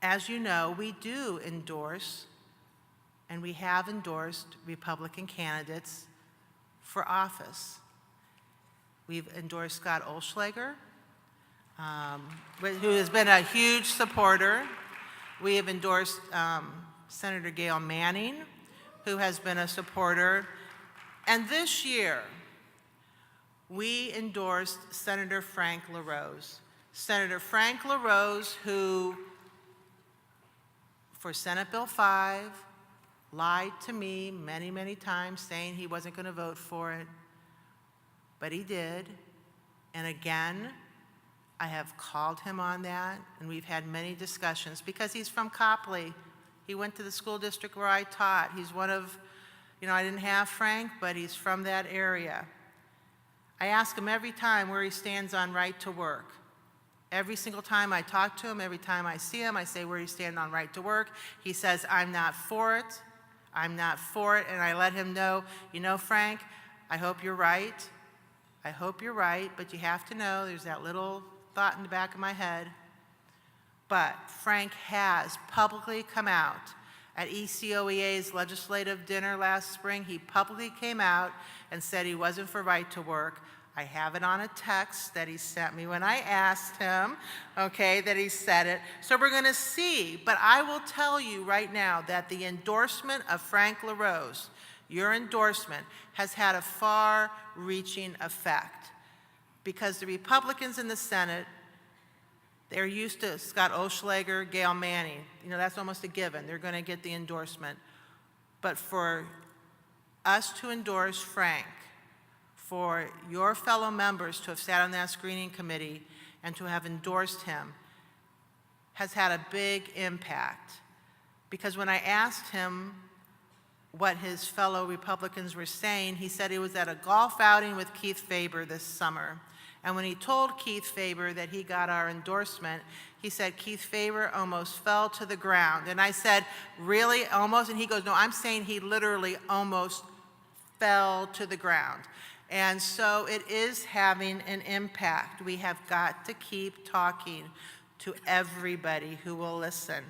as you know, we do endorse, and we have endorsed Republican candidates for office. We've endorsed Scott Olschlager, who has been a huge supporter. We have endorsed Senator Gail Manning, who has been a supporter. And this year, we endorsed Senator Frank LaRose. Senator Frank LaRose, who, for Senate Bill 5, lied to me many, many times saying he wasn't going to vote for it, but he did. And again, I have called him on that, and we've had many discussions because he's from Copley. He went to the school district where I taught. He's one of, I didn't have Frank, but he's from that area. I ask him every time where he stands on right to work. Every single time I talk to him, every time I see him, I say, where do you stand on right to work? He says, I'm not for it. I'm not for it. And I let him know, Frank, I hope you're right. I hope you're right, but you have to know there's that little thought in the back of my head. But Frank has publicly come out at ECOEA's legislative dinner last spring. He publicly came out and said he wasn't for right to work. I have it on a text that he sent me when I asked him, that he said it. So we're going to see. But I will tell you right now that the endorsement of Frank LaRose, your endorsement, has had a far-reaching effect. Because the Republicans in the Senate, they're used to Scott Olschlager, Gail Manning. That's almost a given. They're going to get the endorsement. But for us to endorse Frank, for your fellow members to have sat on that screening committee and to have endorsed him has had a big impact. Because when I asked him what his fellow Republicans were saying, he said he was at a golf outing with Keith Faber this summer. And when he told Keith Faber that he got our endorsement, he said Keith Faber almost fell to the ground. And I said, really, almost? And he goes, no, I'm saying he literally almost fell to the ground. And so it is having an impact. We have got to keep talking to everybody who will listen.